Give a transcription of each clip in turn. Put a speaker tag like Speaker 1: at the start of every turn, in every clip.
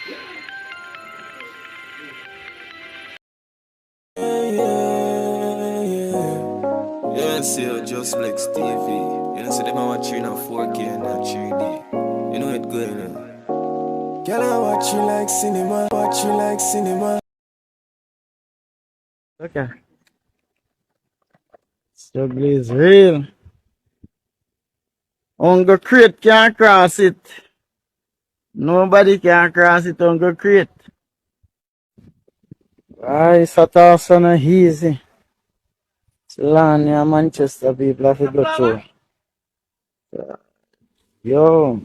Speaker 1: Yeah, see, just like Stevie. You know, so them are watching on 4K and not 3D. You know it going on. Girl, I watch you like cinema, watch you like cinema.
Speaker 2: Okay. Struggle is real. Hunger crate can't cross it. Nobody can cross it, hunger crate. I sat off son easy. It's land near Manchester, people have to go through. Yo,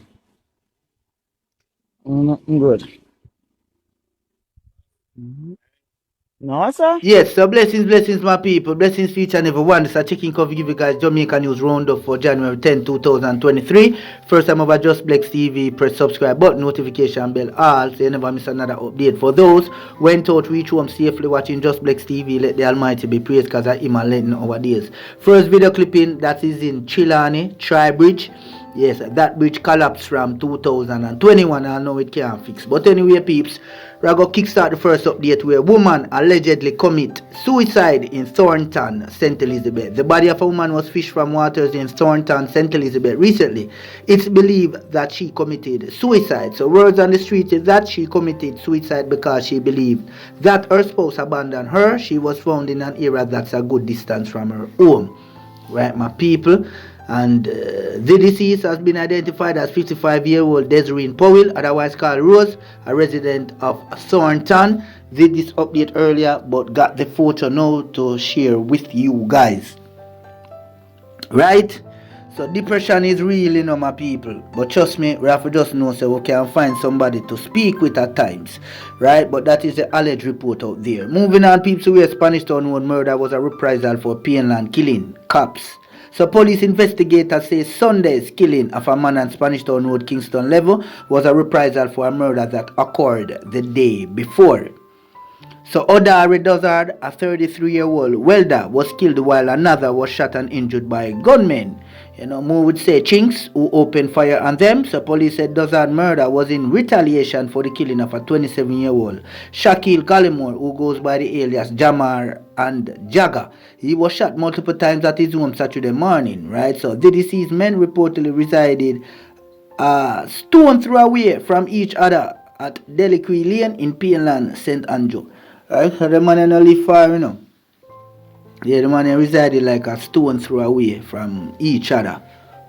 Speaker 2: nothing good. No, sir?
Speaker 3: Yes, so blessings, my people. Blessings for each and every one. This is a checking cover give you guys Jamaica News Roundup for January 10, 2023. First time over Just Blex TV, press subscribe button, notification bell, all, so you never miss another update. For those who went out, reach home safely watching Just Blex TV, let the Almighty be praised because I am letting our days. First video clipping that is in Chilani, Tri-Bridge. Yes, that bridge collapsed from 2021. I know it can't fix. But anyway, peeps, we're going to kickstart the first update where a woman allegedly commit suicide in Thornton, St. Elizabeth. The body of a woman was fished from waters in Thornton, St. Elizabeth recently. It's believed that she committed suicide. So words on the street is that she committed suicide because she believed that her spouse abandoned her. She was found in an area that's a good distance from her home. Right, my people? And the deceased has been identified as 55-year-old Desiree Powell, otherwise called Rose, a resident of Thornton. Did this update earlier, but got the photo now to share with you guys. Right? So depression is real, you know, my people. But trust me, we have to just know so we can find somebody to speak with at times. Right? But that is the alleged report out there. Moving on, people, where Spanish Town Road murder was a reprisal for Pienland killing cops. So police investigators say Sunday's killing of a man on Spanish Town Road, Kingston level was a reprisal for a murder that occurred the day before. So Odari Dozard, a 33-year-old welder, was killed while another was shot and injured by gunmen. You know, more would say Chinks, who opened fire on them. So police said Dozard murder was in retaliation for the killing of a 27-year-old Shaquille Gallimore, who goes by the alias Jamar and Jagger. He was shot multiple times at his home Saturday morning, right? So the deceased men reportedly resided a stone throw away from each other at Deliquy Lane in Pienland, St. Andrew. Right? So the man ain't live far, you know. Yeah, the man resided like a stone throw away from each other.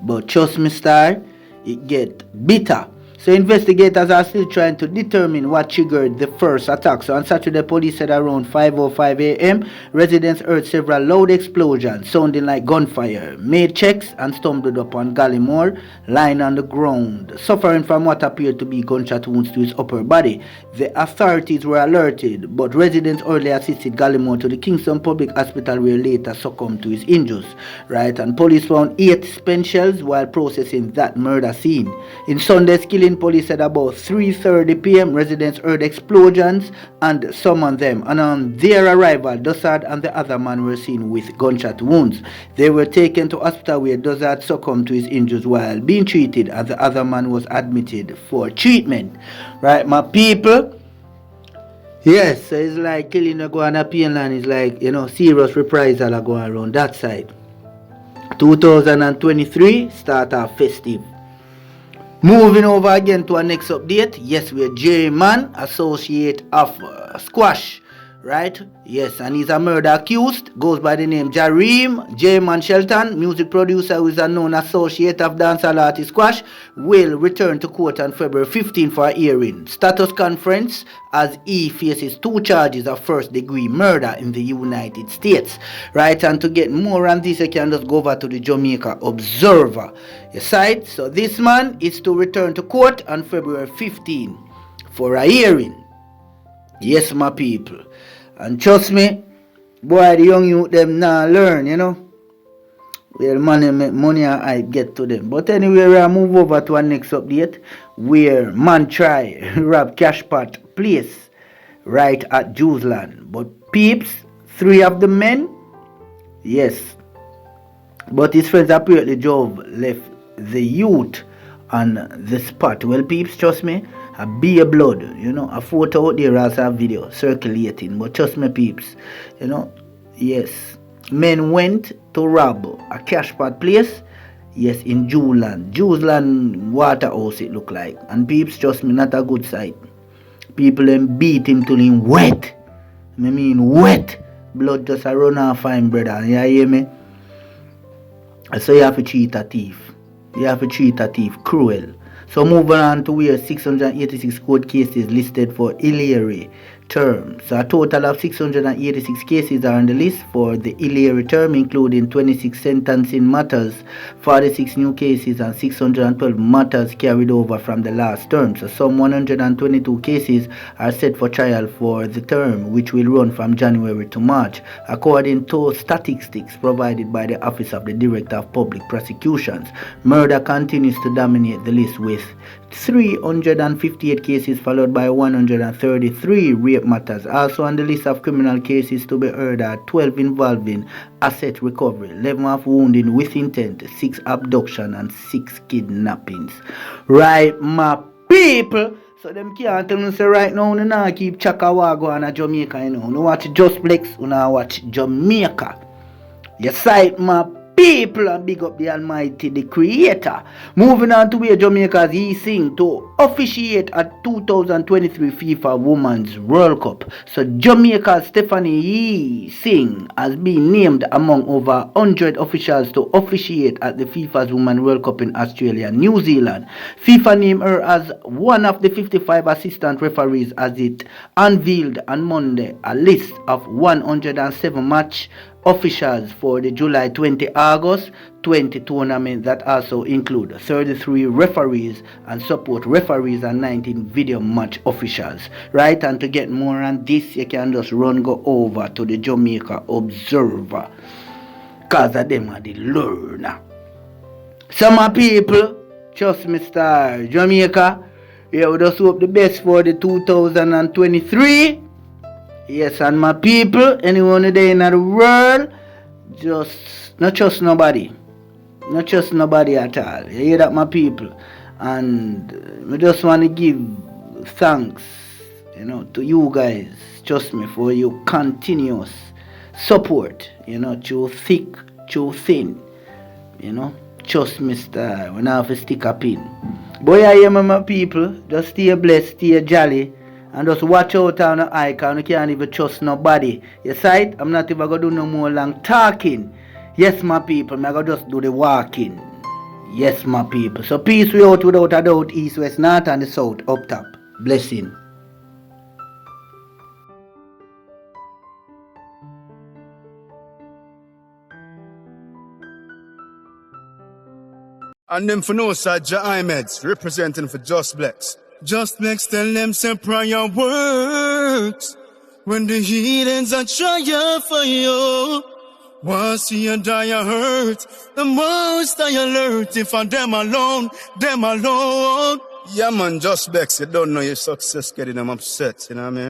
Speaker 3: But trust me, star, it get bitter. So investigators are still trying to determine what triggered the first attack. So on Saturday, police said around 5:05 a.m., residents heard several loud explosions sounding like gunfire, made checks and stumbled upon Gallimore lying on the ground, suffering from what appeared to be gunshot wounds to his upper body. The authorities were alerted, but residents early assisted Gallimore to the Kingston Public Hospital where later succumbed to his injuries. Right, and police found 8 spent shells while processing that murder scene. In Sunday's killing, police said about 3:30 p.m. residents heard explosions and summoned them, and on their arrival, Dozard and the other man were seen with gunshot wounds. They were taken to hospital where Dozard succumbed to his injuries while being treated, and the other man was admitted for treatment. Right, my people? Yes, so it's like killing a go on a Pienland is like, you know, serious reprisal are going around that side. 2023 start off festive. Moving over again to our next update. Yes, we're J-Man, associate of Squash, right? Yes, and he's a murder accused. Goes by the name Jareem J-Man Shelton, music producer who is a known associate of dancehall artist Squash, will return to court on February 15 for a hearing. Status conference as he faces 2 charges of first-degree murder in the United States, right? And to get more on this, you can just go over to the Jamaica Observer site. So this man is to return to court on February 15 for a hearing. Yes, my people. And trust me, boy, the young youth them now learn, you know. Where money make money and I get to them. But anyway, we'll move over to our next update where man try rob cash pot place right at Jewsland. But peeps, 3 of the men, yes. But his friends apparently drove left the youth on the spot. Well, peeps, trust me, A beer blood, you know, a photo out there as a video circulating. But trust me, peeps, you know, yes, men went to rob a cash pot place. Yes, in Jewland Waterhouse it look like. And peeps, trust me, not a good sight. People then beat him till him wet. I mean wet. Blood just a run off fine, brother. You hear me? So you have to treat a thief. You have to treat a thief cruel. So moving on to where 686 court cases listed for Iliary term. So a total of 686 cases are on the list for the Iliary term, including 26 sentencing matters, 46 new cases, and 612 matters carried over from the last term. So some 122 cases are set for trial for the term, which will run from January to March, according to statistics provided by the Office of the Director of Public Prosecutions. Murder continues to dominate the list with 358 cases, followed by 133 rape matters. Also on the list of criminal cases to be heard are 12 involving asset recovery, 11 of wounding with intent, 6 abduction, and 6 kidnappings. Right, my people? So them can't tell me say right now, you know, keep Chakawago and Jamaica, you know. You watch Just Flex, you know, watch Jamaica. Your sight, my people, and big up the Almighty, the Creator. Moving on to where Jamaica's he sing to officiate at 2023 FIFA Women's World Cup. So Jamaica's Stephanie Yee Singh has been named among over 100 officials to officiate at the FIFA's Women's World Cup in Australia and New Zealand. FIFA named her as one of the 55 assistant referees as it unveiled on Monday a list of 107 match officials for the July 20 August 20 tournament that also include 33 referees and support referees and 19 video match officials. Right, and to get more on this, you can just go over to the Jamaica Observer, cause of them are the learner. Some people, trust me, star Jamaica, yeah, we just hope the best for the 2023. Yes, and my people, anyone there in the world, just not trust nobody. Not trust nobody at all. You hear that, my people? And I just want to give thanks, you know, to you guys, trust me, for your continuous support, you know, through thick, through thin, you know. Trust me, star, when I have to stick a pin. Boy, I am my people, just stay blessed, stay jolly. And just watch out on the eye, because you can't even trust nobody. You see, I'm not even going to do no more long talking. Yes, my people, I'm going to just do the walking. Yes, my people. So peace we out without a doubt, east, west, north, and the south, up top. Blessing.
Speaker 4: And them for no side, Meds, representing for Just Blex. Just Blex tell them say prayer works. When the heathens are trying for you, once you die you hurt, the most I alert. If I them alone, them alone. Yeah man, Just Blex, you don't know your success getting them upset, you know what I mean?